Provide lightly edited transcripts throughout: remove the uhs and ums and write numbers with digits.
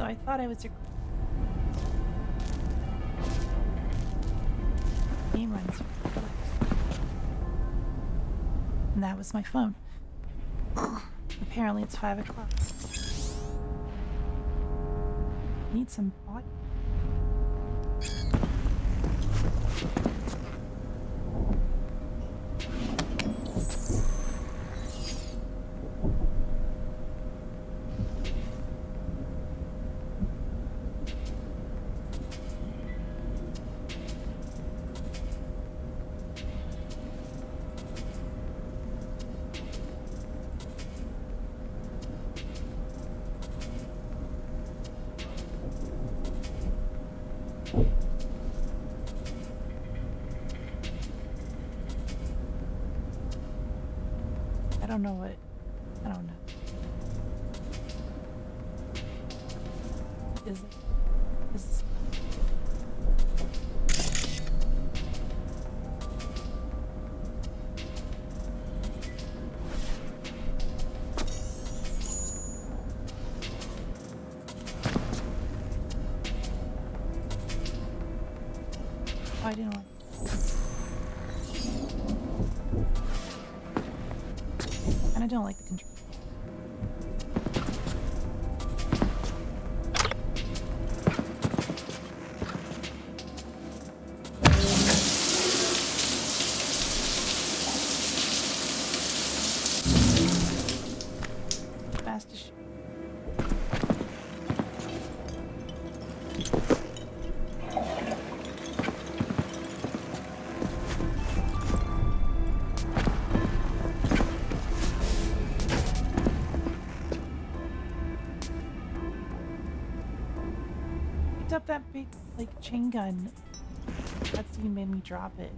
I thought I was your game runs. And that was my phone. Apparently it's 5 o'clock. Need some body. I don't know what. I don't know. Is it? Is this? Oh, I didn't want. And I don't like the control. Fast as shit. Up that big like chain gun. That's even made me drop it.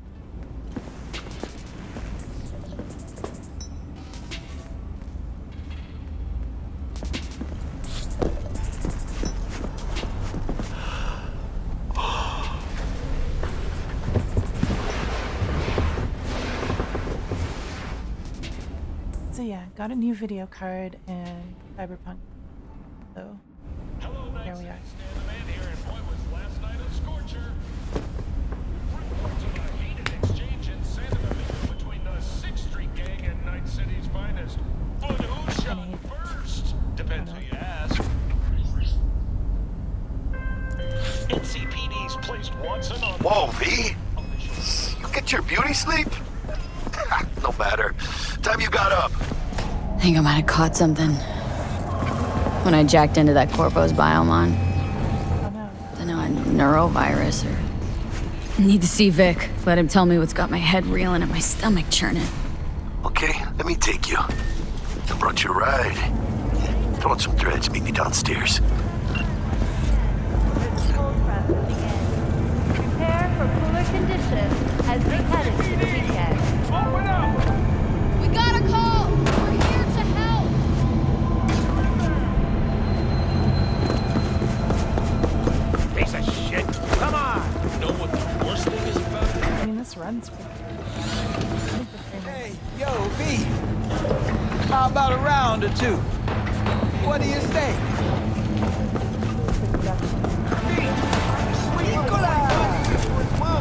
So yeah, got a new video card and Cyberpunk. So there we are. Depends who you ask. NCPD's placed Watson on. Whoa, V! You get your beauty sleep? No matter. Time you got up. I think I might have caught something when I jacked into that Corpo's biomon. Oh no. Don't know, a neurovirus or. Need to see Vic. Let him tell me what's got my head reeling and my stomach churning. Okay, let me take you. I brought you a ride. Throw on some threads, meet me downstairs. Prepare for cooler conditions as we head into the weekend. Open up! We got a call! We're here to help! Piece of shit! Come on! Know what the worst thing is about it? I mean, this runs quick. Hey, yo, V. How about a round or two? What do you say?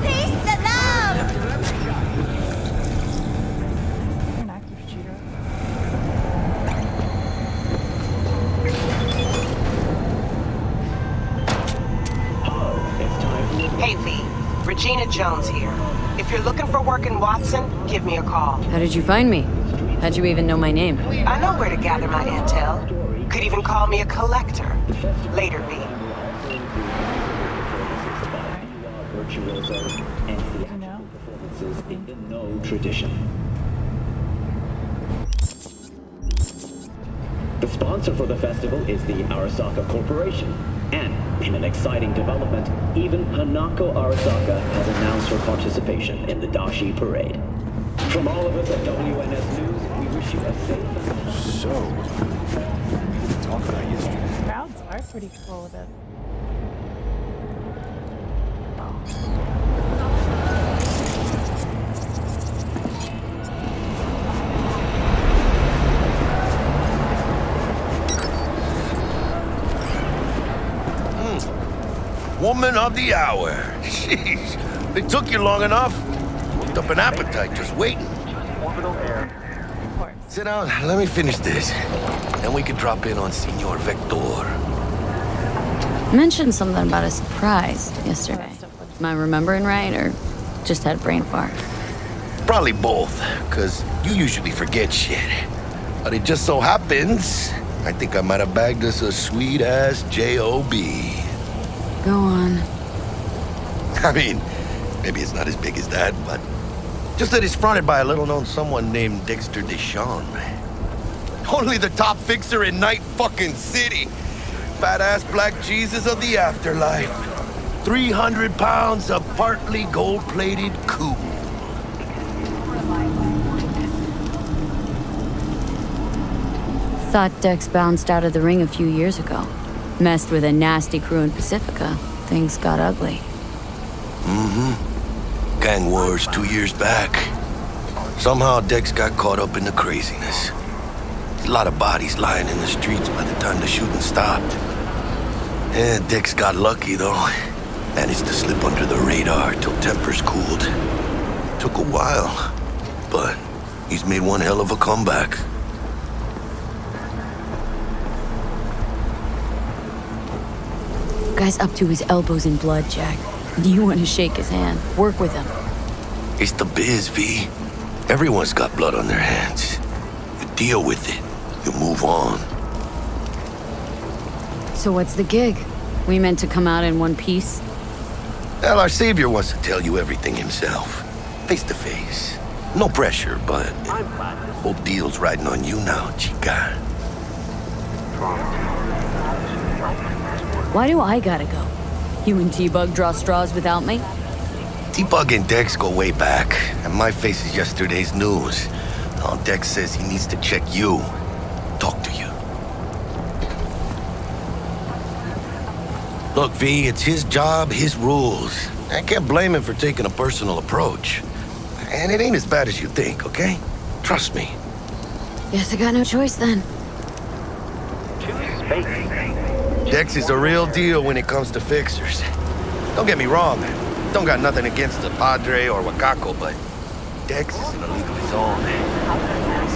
Peace the love! You're an active shooter. Hey V, Regina Jones here. If you're looking for work in Watson, give me a call. How did you find me? How'd you even know my name? I know where to gather my intel. Could even call me a collector. Later, V. Virtuoso and theatrical performances in the No tradition. The sponsor for the festival is the Arasaka Corporation. And in an exciting development, even Hanako Arasaka has announced her participation in the Dashi Parade. From all of us at WNS News, we wish you a safe and So, we didn't talk about yesterday. Crowds are pretty cool about it. Woman of the hour. Jeez, it took you long enough. Worked up an appetite just waiting. Of course. Sit down, let me finish this. Then we can drop in on Senor Vector. Mentioned something about a surprise yesterday. Am I remembering right, or just had a brain fart? Probably both, because you usually forget shit. But it just so happens, I think I might have bagged us a sweet-ass J.O.B. Go on. I mean, maybe it's not as big as that, but just that it's fronted by a little-known someone named Dexter Deshawn. Only the top fixer in Night fucking City. Fat-ass black Jesus of the afterlife. 300 pounds of partly gold-plated cool. Thought Dex bounced out of the ring a few years ago. Messed with a nasty crew in Pacifica. Things got ugly. Mm-hmm. Gang wars 2 years back. Somehow Dex got caught up in the craziness. A lot of bodies lying in the streets by the time the shooting stopped. Yeah, Dex got lucky though. Managed to slip under the radar till tempers cooled. Took a while, but he's made one hell of a comeback. Guy's up to his elbows in blood, Jack. You want to shake his hand, work with him. It's the biz, V. Everyone's got blood on their hands. You deal with it. You move on. So what's the gig? We meant to come out in one piece? Well, our savior wants to tell you everything himself. Face to face. No pressure, but whole deal's riding on you now, chica. Why do I gotta go? You and T-Bug draw straws without me? T-Bug and Dex go way back, and my face is yesterday's news. Now Dex says he needs to check you. Talk to you. Look, V, it's his job, his rules. I can't blame him for taking a personal approach. And it ain't as bad as you think, okay? Trust me. Guess I got no choice then. Dex is a real deal when it comes to fixers. Don't get me wrong. Don't got nothing against the Padre or Wakako, but Dex is in a league of his own. You know what I'm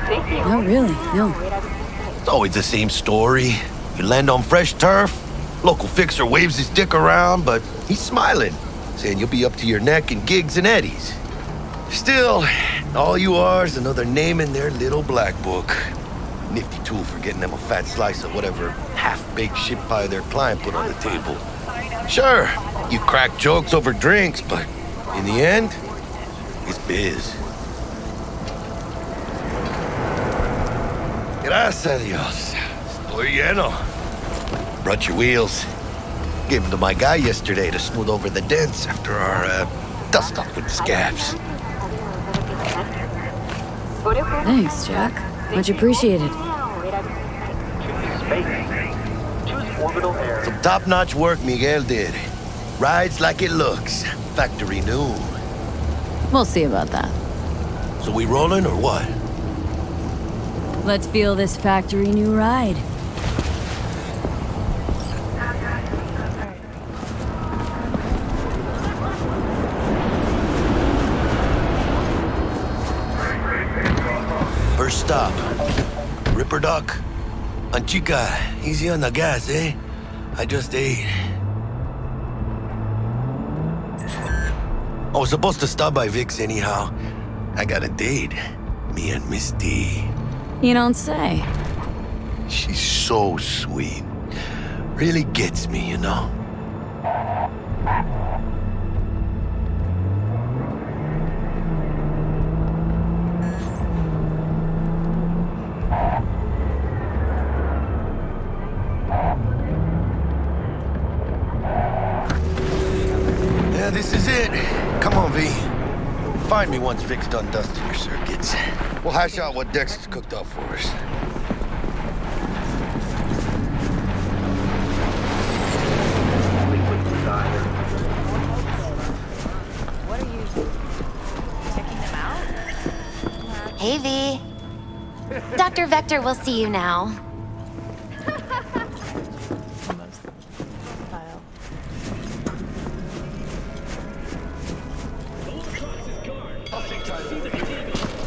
saying? Not really, no. It's always the same story. You land on fresh turf, local fixer waves his dick around, but he's smiling, saying you'll be up to your neck in gigs and eddies. Still, all you are is another name in their little black book. Nifty tool for getting them a fat slice of whatever half-baked shit pie their client put on the table. Sure, you crack jokes over drinks, but in the end, it's biz. Gracias a Dios. Estoy lleno. Brought your wheels. Gave them to my guy yesterday to smooth over the dents after our dust-up with the scabs. Thanks, Jack. Much appreciated. Some top-notch work Miguel did. Rides like it looks. Factory new. We'll see about that. So we rolling or what? Let's feel this factory new ride. First stop. Ripper Duck. And chica, easy on the gas, eh? I just ate. I was supposed to stop by Vic's anyhow. I got a date. Me and Miss D. You don't say. She's so sweet. Really gets me, you know? Yeah, this is it. Come on, V. Find me once Vic's done dusting your circuits. We'll hash out what Dex has cooked up for us. What are you checking them out? Hey, V. Dr. Vector will see you now.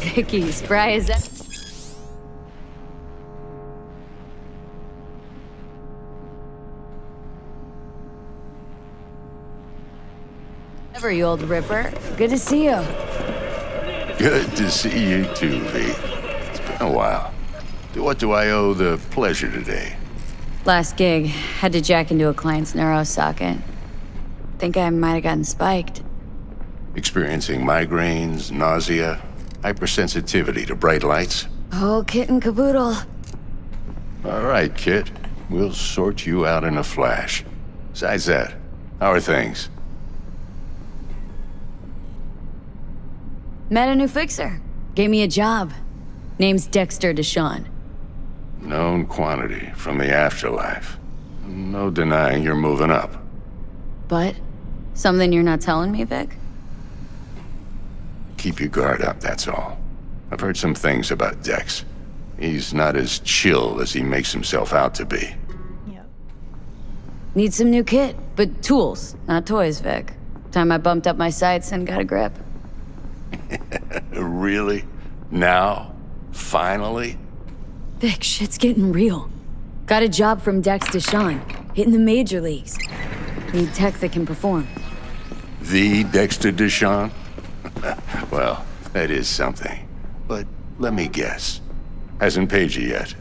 Vicky, spry as that. Ever, you old ripper. Good to see you. Good to see you too, V. It's been a while. What do I owe the pleasure today? Last gig, had to jack into a client's neuro socket. Think I might have gotten spiked. Experiencing migraines, nausea, hypersensitivity to bright lights? Oh, kit and caboodle. All right, Kit. We'll sort you out in a flash. Besides that, how are things? Met a new fixer. Gave me a job. Name's Dexter Deshawn. Known quantity from the afterlife. No denying you're moving up. But? Something you're not telling me, Vic? Keep your guard up, that's all. I've heard some things about Dex. He's not as chill as he makes himself out to be. Yep. Need some new kit, but tools, not toys, Vic. Time I bumped up my sights and got a grip. Really? Now? Finally? Vic, shit's getting real. Got a job from Dex Deshawn, hitting the major leagues. Need tech that can perform. The Dexter Deshawn? Well, that is something. But let me guess. Hasn't paid you yet.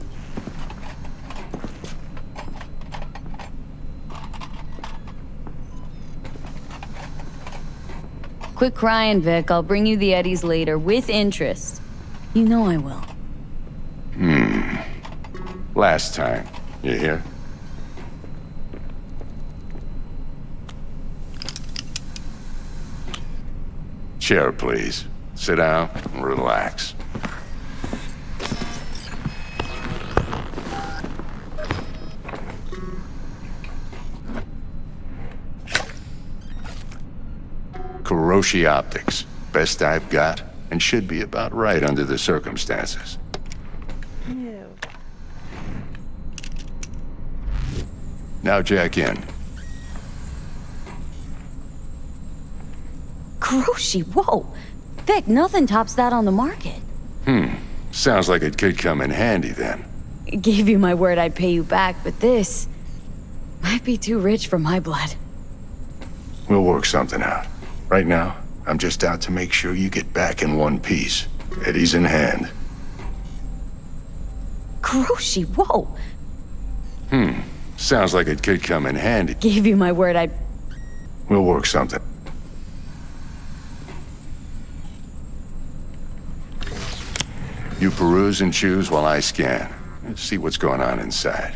Quit crying, Vic. I'll bring you the Eddies later, with interest. You know I will. Last time. You hear? Chair, please. Sit down and relax. Kuroshi Optics. Best I've got, and should be about right under the circumstances. Ew. Now jack in. Kuroshi, whoa! Vic, nothing tops that on the market. Sounds like it could come in handy then. Gave you my word I'd pay you back, but this might be too rich for my blood. We'll work something out. Right now, I'm just out to make sure you get back in one piece. Eddie's in hand. Kuroshi, whoa! Sounds like it could come in handy. Gave you my word I'd... We'll work something. You peruse and choose while I scan. Let's see what's going on inside.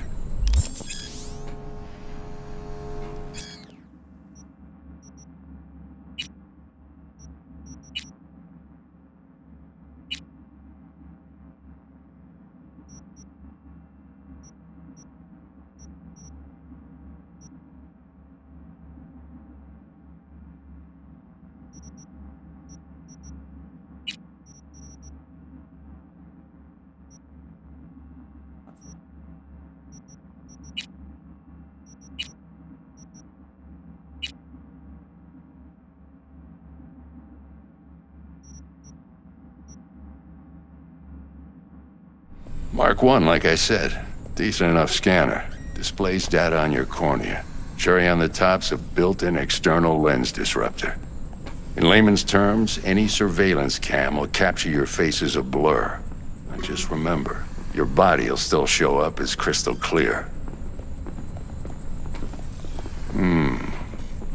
Mark 1, like I said. Decent enough scanner. Displays data on your cornea. Cherry on the top's a built-in external lens disruptor. In layman's terms, any surveillance cam will capture your face as a blur. And just remember, your body'll still show up as crystal clear.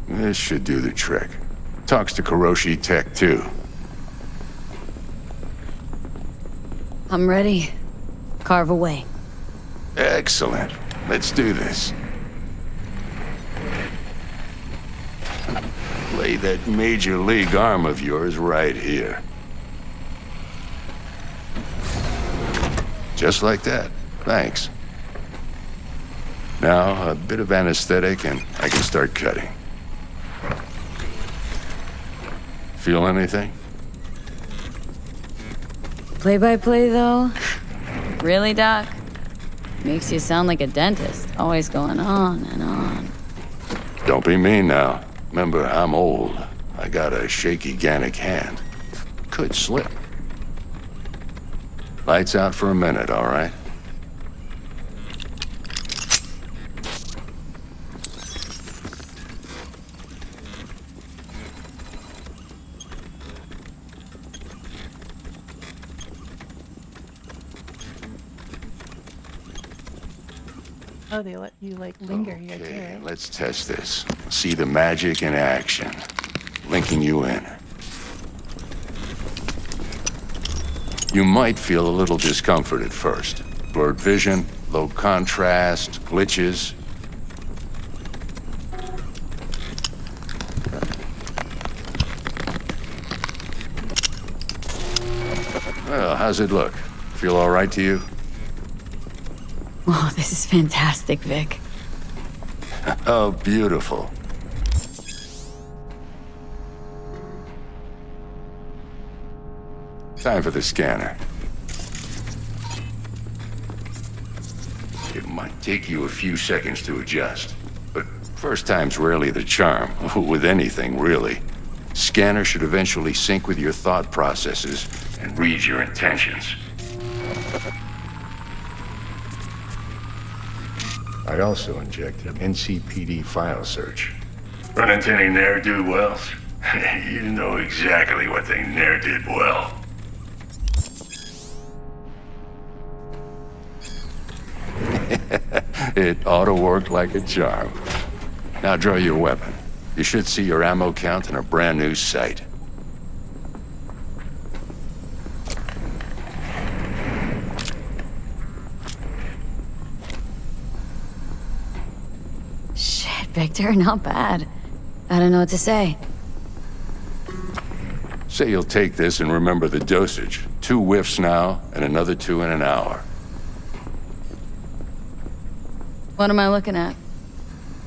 This should do the trick. Talks to Kuroshi Tech, too. I'm ready. Carve away. Excellent. Let's do this. Lay that major league arm of yours right here. Just like that. Thanks. Now, a bit of anesthetic and I can start cutting. Feel anything? Play-by-play, though? Really, Doc? Makes you sound like a dentist, always going on and on. Don't be mean now. Remember, I'm old. I got a shaky Gannic hand. Could slip. Lights out for a minute, all right? Oh, they let you, like, linger here, too, Okay, right? let's test this. See the magic in action. Linking you in. You might feel a little discomfort at first. Blurred vision, low contrast, glitches. Well, how's it look? Feel all right to you? Oh, this is fantastic, Vic. Oh, beautiful. Time for the scanner. It might take you a few seconds to adjust, but first time's rarely the charm, with anything, really. Scanner should eventually sync with your thought processes and read your intentions. I also injected NCPD file search. Run into any ne'er-do-wells? You know exactly what they ne'er did well. It ought to work like a charm. Now draw your weapon. You should see your ammo count in a brand new sight. Shit, Victor, not bad. I don't know what to say. Say you'll take this and remember the dosage. 2 whiffs now, and another 2 in an hour. What am I looking at?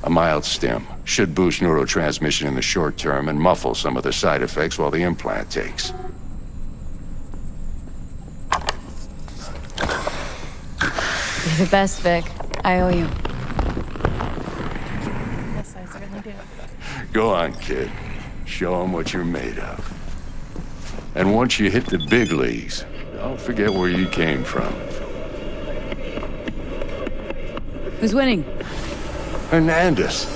A mild stim. Should boost neurotransmission in the short term and muffle some of the side effects while the implant takes. You're the best, Vic. I owe you. Yes, I certainly do. Go on, kid. Show them what you're made of. And once you hit the big leagues, don't forget where you came from. Who's winning? Hernandez.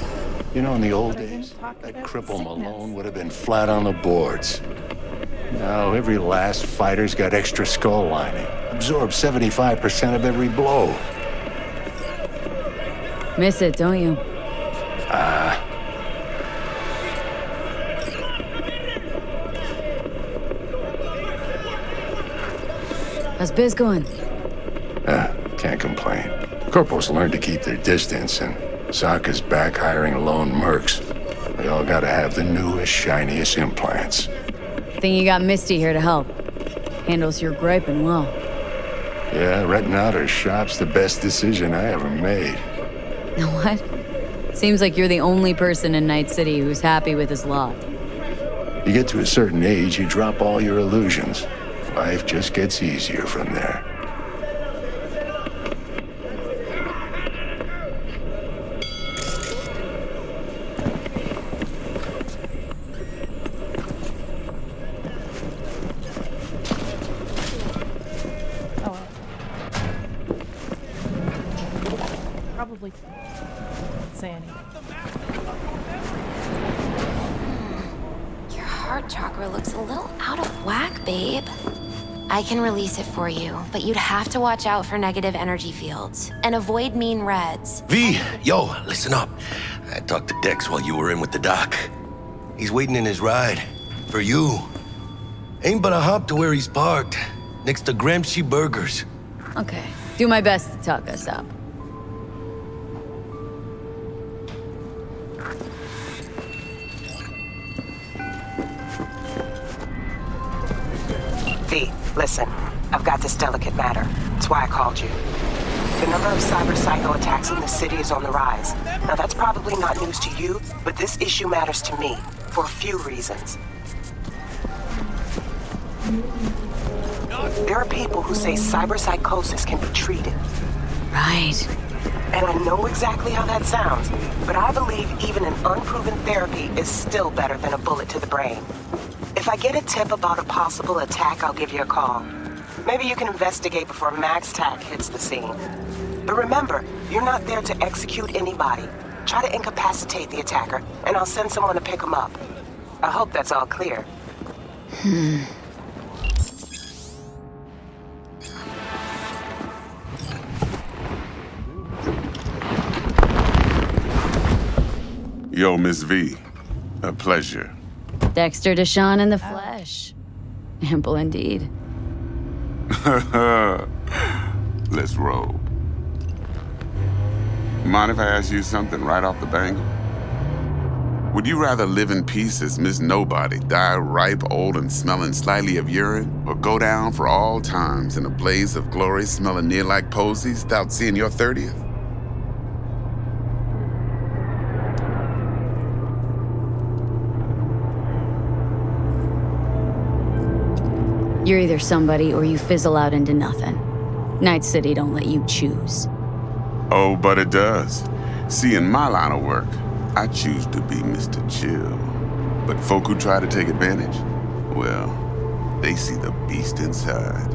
You know, in the old But I didn't days, talk that about cripple sickness. Malone would have been flat on the boards. Now, every last fighter's got extra skull lining. Absorbs 75% of every blow. Miss it, don't you? How's biz going? Can't complain. Corporals learn to keep their distance, and Sokka's back hiring lone mercs. They all gotta have the newest, shiniest implants. Think you got Misty here to help. Handles your griping well. Yeah, renting out her shop's the best decision I ever made. Know what? Seems like you're the only person in Night City who's happy with his lot. You get to a certain age, you drop all your illusions. Life just gets easier from there. Oh, well. Probably can't say anything. Your heart chakra looks a little out of whack, babe. I can release it for you, but you'd have to watch out for negative energy fields and avoid mean reds. V, yo, listen up. I talked to Dex while you were in with the doc. He's waiting in his ride. For you. Ain't but a hop to where he's parked. Next to Gramsci Burgers. Okay. Do my best to talk us up. V, listen. I've got this delicate matter. That's why I called you. The number of cyber psycho attacks in the city is on the rise. Now, that's probably not news to you, but this issue matters to me for a few reasons. There are people who say cyberpsychosis can be treated. Right. And I know exactly how that sounds, but I believe even an unproven therapy is still better than a bullet to the brain. If I get a tip about a possible attack, I'll give you a call. Maybe you can investigate before Max Tack hits the scene. But remember, you're not there to execute anybody. Try to incapacitate the attacker, and I'll send someone to pick him up. I hope that's all clear. Yo, Miss V. A pleasure. Dexter Deshawn in the flesh. Ample indeed. Let's roll. Mind if I ask you something right off the bangle? Would you rather live in peace as Miss Nobody, die ripe, old, and smelling slightly of urine, or go down for all times in a blaze of glory smelling near like posies without seeing your 30th? You're either somebody or you fizzle out into nothing. Night City don't let you choose. Oh, but it does. See, in my line of work, I choose to be Mr. Chill. But folk who try to take advantage, well, they see the beast inside.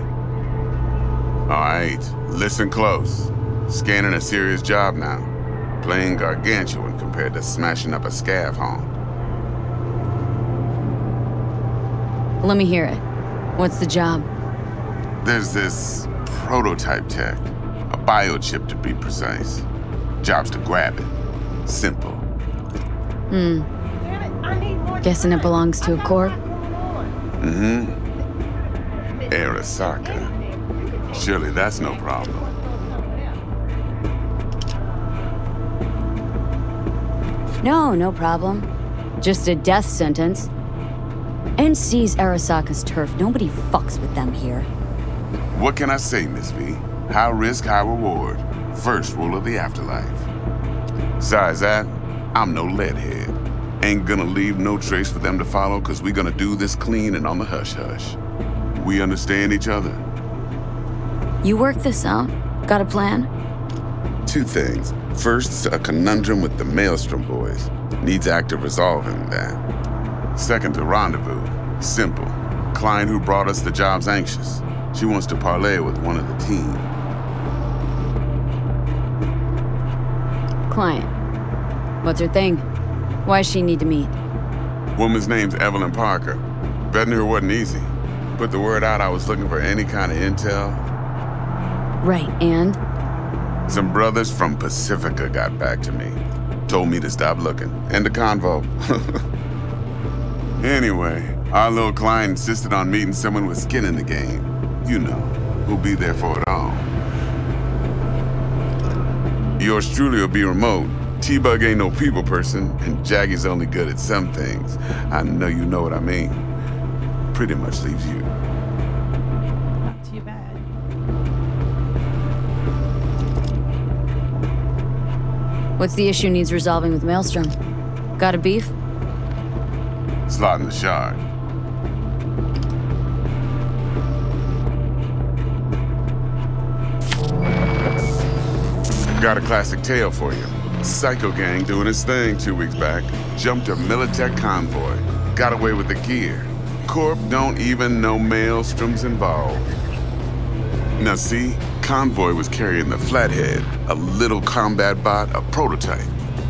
All right, listen close. Scanning a serious job now. Playing gargantuan compared to smashing up a scav home. Let me hear it. What's the job? There's this prototype tech, a biochip to be precise. Job's to grab it. Simple. Guessing it belongs to a corp? Mm-hmm. Arasaka. Surely that's no problem. No problem. Just a death sentence. NC's Arasaka's turf. Nobody fucks with them here. What can I say, Miss V? High risk, high reward. First rule of the afterlife. Besides that, I'm no leadhead. Ain't gonna leave no trace for them to follow, cause we gonna do this clean and on the hush-hush. We understand each other. You work this out? Got a plan? Two things. First, a conundrum with the Maelstrom boys. Needs active resolving that. Second, a rendezvous. Simple. Client who brought us the job's anxious. She wants to parlay with one of the team. Client. What's her thing? Why does she need to meet? Woman's name's Evelyn Parker. Betting her wasn't easy. Put the word out I was looking for any kind of intel. Right, and? Some brothers from Pacifica got back to me. Told me to stop looking. End of convo. Anyway, our little client insisted on meeting someone with skin in the game. You know, who'll be there for it all. Yours truly will be remote. T-Bug ain't no people person, and Jaggy's only good at some things. I know you know what I mean. Pretty much leaves you. Not too bad. What's the issue needs resolving with Maelstrom? Got a beef? Slot in the shard. Got a classic tale for you. Psycho gang doing his thing 2 weeks back. Jumped a Militech convoy. Got away with the gear. Corp don't even know Maelstrom's involved. Now see, convoy was carrying the Flathead, a little combat bot, a prototype.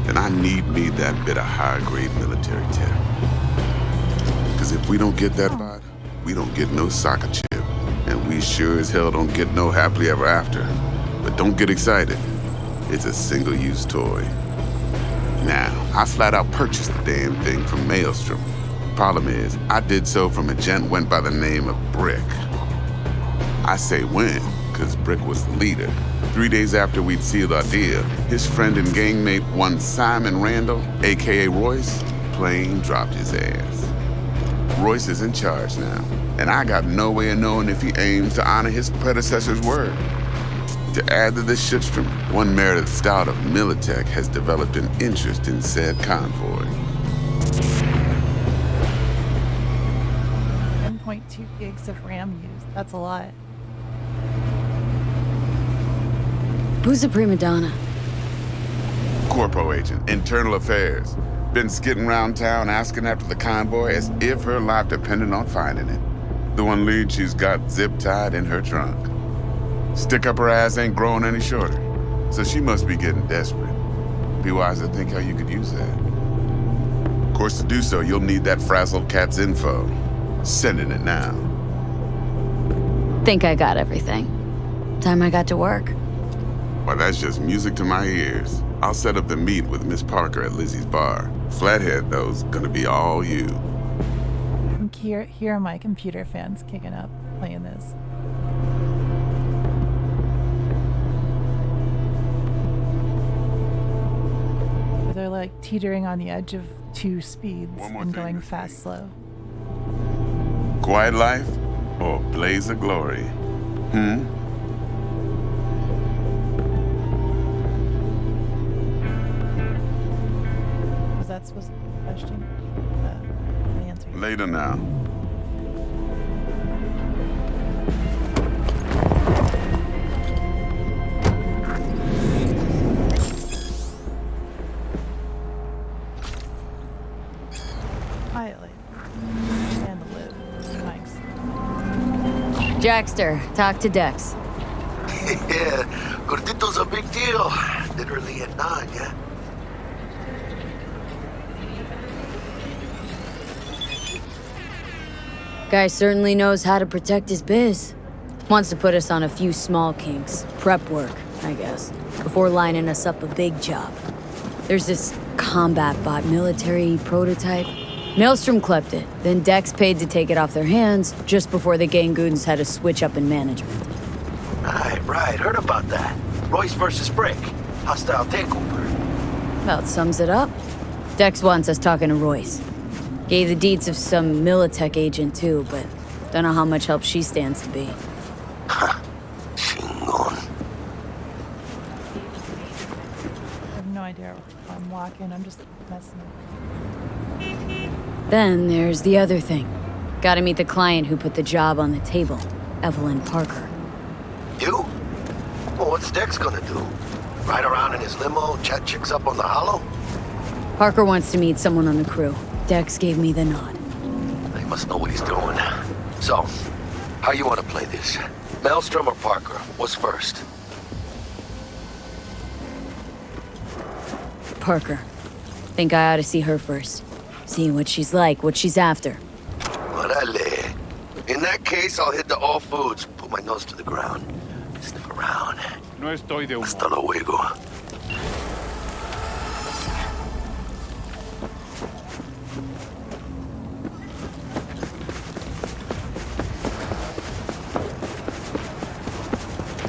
And I need me that bit of high-grade military tech. Because if we don't get that bot, we don't get no soccer chip. And we sure as hell don't get no happily ever after. But don't get excited. It's a single-use toy. Now, I flat out purchased the damn thing from Maelstrom. Problem is, I did so from a gent went by the name of Brick. I say when, because Brick was the leader. 3 days after we'd sealed our deal, his friend and gangmate, one Simon Randall, aka Royce, plain dropped his ass. Royce is in charge now, and I got no way of knowing if he aims to honor his predecessor's word. To add to this shitstorm, one Meredith Stout of Militech has developed an interest in said convoy. 10.2 gigs of RAM used. That's a lot. Who's the prima donna? Corpo agent, internal affairs. Been skidding around town asking after the convoy as if her life depended on finding it. The one lead she's got zip-tied in her trunk. Stick up her ass ain't growing any shorter, so she must be getting desperate. Be wise to think how you could use that. Of course, to do so, you'll need that frazzled cat's info. Sending it now. Think I got everything. Time I got to work. Why, that's just music to my ears. I'll set up the meet with Miss Parker at Lizzie's bar. Flathead, though's gonna be all you. Here are my computer fans kicking up, playing this. They're like teetering on the edge of two speeds and going fast, slow. Quiet life or blaze of glory? Was that supposed to be a question? The answer. Later now. Quietly. And live. Thanks. Jackster, talk to Dex. Yeah, Gordito's a big deal. Literally at 9, yeah? Guy certainly knows how to protect his biz. Wants to put us on a few small kinks. Prep work, I guess. Before lining us up a big job. There's this combat bot military prototype. Maelstrom clept it, then Dex paid to take it off their hands just before the Gangoons had a switch up in management. Right. Heard about that. Royce versus Brick. Hostile takeover. About sums it up. Dex wants us talking to Royce. Gave the deeds of some Militech agent too, but don't know how much help she stands to be. Chingon. I have no idea what I'm walking. I'm just messing up. Then there's the other thing. Gotta meet the client who put the job on the table, Evelyn Parker. You? Well, what's Dex gonna do? Ride around in his limo, chat chicks up on the hollow? Parker wants to meet someone on the crew. Dex gave me the nod. He must know what he's doing. So, how you want to play this? Maelstrom or Parker? What's first? Parker. Think I ought to see her first. See what she's like, what she's after. Orale. In that case, I'll hit the all foods, put my nose to the ground, sniff around. No estoy de humor. Hasta luego.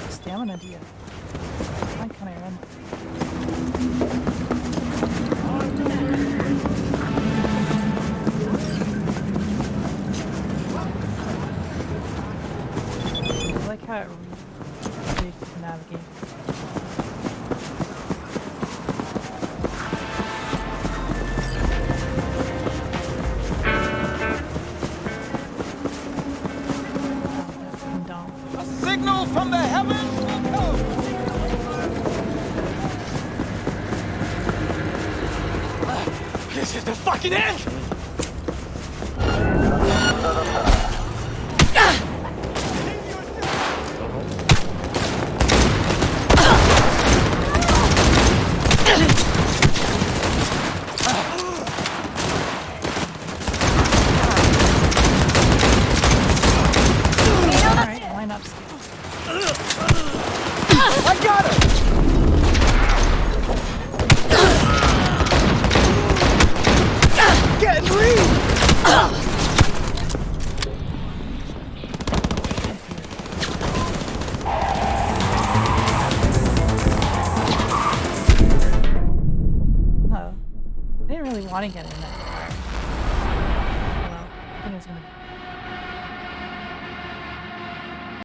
Stamina, do you? Why can't I run? I like how it really to navigate. A signal from the heavens will come. This is the fucking end! Alright, line up. I got it! Getting read! Oh. I didn't really want to get in that car. Well, I think it's gonna